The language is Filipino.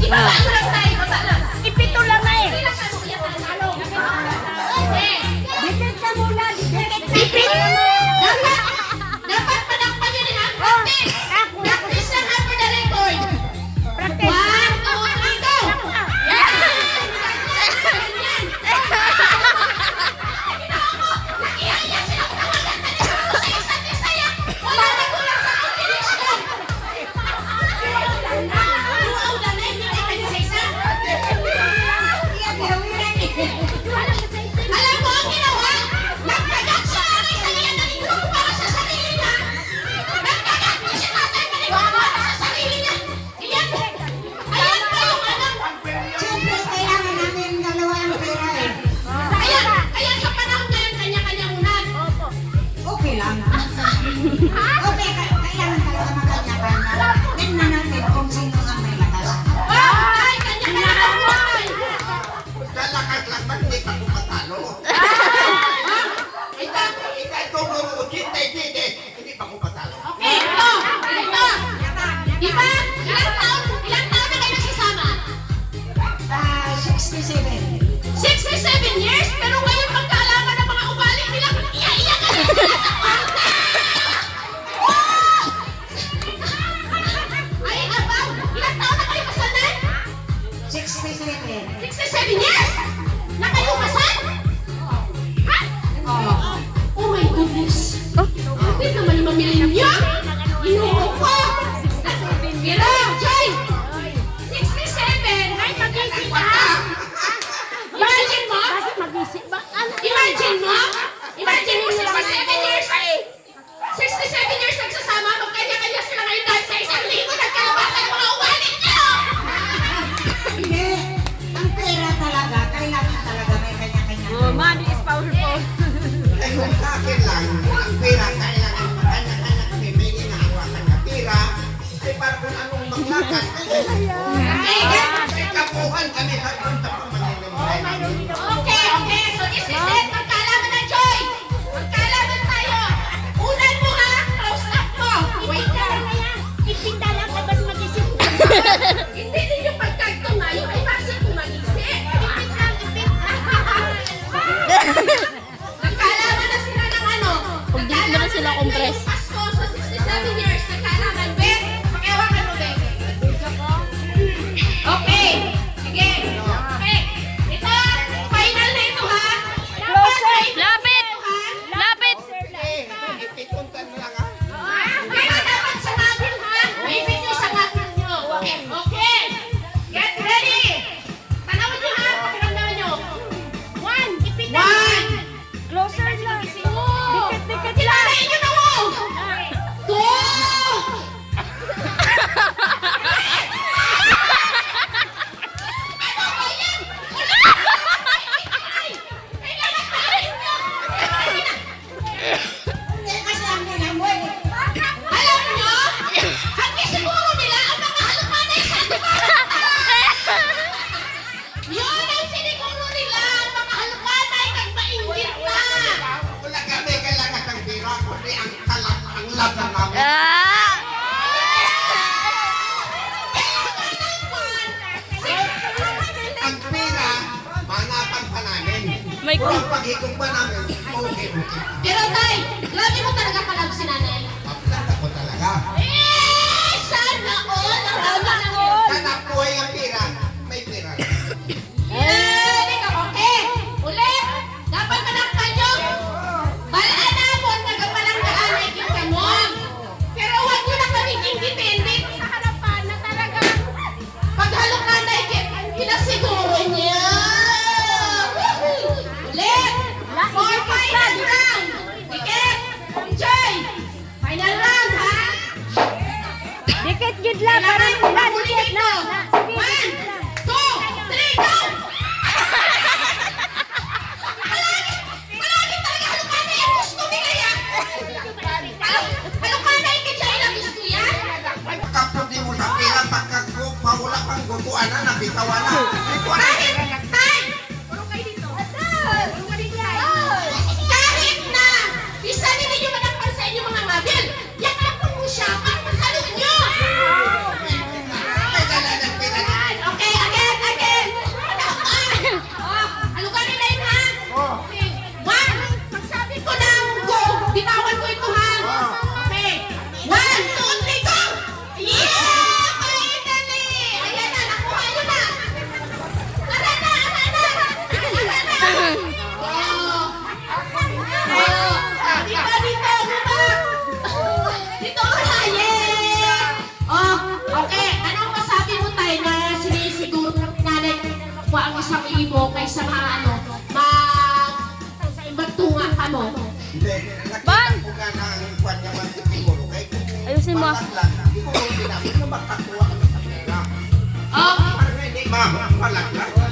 Ibaba mo lang tayo, baba lang. Ipito lang na eh. Ilang ano, yan ang talo. Dikit ka muna, dikit. Ipit! Dapat panakpan yun ha. Practice! Practice lang ha for the record. Practice. 1, 2, 3, go! Yan! Nakihaya silang tawagan na nila sa isa't isa yan. Wala na kulang sa kombinasyon. Luaw na na, hindi kayo sa isa. Alam mo ang ginawa? Nagkagat siya nanay sa niya naniguro para sa sarili niya. Nagkagat mo si tatay naniguro para sa sarili niya. Iyan pa yung anak. Siyempre, kailangan namin dalawa ang pera eh. Kaya sa panahon ngayon, kanya-kanya muna. Okay lang. Okay, kailangan talaga magkanya-kanya. Tingnan natin kung sino ang may matas. Ay, kanya-kanya naman. Lalakas lang man, hindi pa pumatalo. Ito, hindi pa pumatalo. Okay, ito. Di ba? Ilang taon na kayo nagsasama? 67. 67 years, pero ngayon pagkaalaman ng mga ugali nila, iya-iya ka na sila sa kwarta! Ay, abaw! Ilang taon na kayo kasalan? 67. 67 years? Na kayo kasal? Ha? Oh my goodness! Hindi naman yung mamilin niya! Inuho ko! Pero, Joy! 67! Ay, magising ka! Imagine mo? Imagine mo? Imagine mo 67 years! 67 years nagsasama, magkanya-kanya sila ngayon dahil sa isang linggo nagkalabasan yung mga ugali niyo! Hindi. Ang pera talaga, kailangan talaga may kanya-kanya. Money is powerful. Ay, kung sa akin lang, ang pera, kailangan kanya-kanya kami may inahawakan na pera, ay para kung anong maglakad. Ay, kapuhan kami sa punta pa manilimuhay namin. Okay, okay. So this is it. Magkaalaman na, Joy. Magkaalaman tayo. Unan mo ha. Close up mo. Wait lang. Ipinda lang ka bas mag-isip. Hindi ninyo pagkagto ngayon ay base kung mag-isip. Ipit lang, ipit. Nagkaalaman na sila ng ano. Kung di na sila compress. Pasko sa 67 years. Nagkaalaman. Ben, pakiawakan mo, Ben. Okay. Sige. Okay. Ito, final na ito ha. Closer. Lapit. Ha? Lapit. Ipituntan lang ha. Pero dapat sa natin ha. May video sa natin nyo. Okay. Get ready. Tanawin nyo ha. Pakiramdaman nyo. 1. Ipit na. 1. Closer lang. Dikit Kilalain nyo na mo. 2. Ano ba yan? Ay! Kailangan pa rin nyo. Hindi kasi ang ninamoy. Alam nyo? Hanggang siguro nila ang makahalupanay sa yun ang siniguro nila ang makahalupanay kag mainggit na. Wala kami kailangan ng pera, kundi ang kalat, ang laban namin. Ah! Ang pera, manapan pa namin. May Kung ang paghigong pa namin, okay. Pero tay, grabe mo talaga palab si nanay. Maplat ako talaga. Sana all ang tama ng yun. Hanap buhay ang pera, may pera. Okay, ulit. Dapat manakpan nyo. Balaan na mo at nagapalanggaan ay yung gamon. Pero huwag nyo na kaming independent sa harapan na talaga paghalukan na pinasiguro niya. Ulit. 4 final round. Dikit. Enjoy. Final round, ha? Dikit gid lang. Parang nila dikit na. 1, 2, 3, go! Palagi talaga halukana yung gusto nila yan. Halukana yung kaya ilang gusto yan. Kapag di mo sa pera, pagkakawala pang gutuan na, nabitawan na. Kahit, tay! Kahit na isa ninyo manakpan sa inyo mga model, yakapon mo siya para masalo nyo. May dala ng pera. Okay, imo kaysa magtunga ka mo. Hindi, nakita ko nga na ang kwan niya siguro. Kaya kung Ayusin mo. malaglag, hindi ko ginamit na makakuha ka sa pera. Oh, Parang hindi, ma'am, malaglag.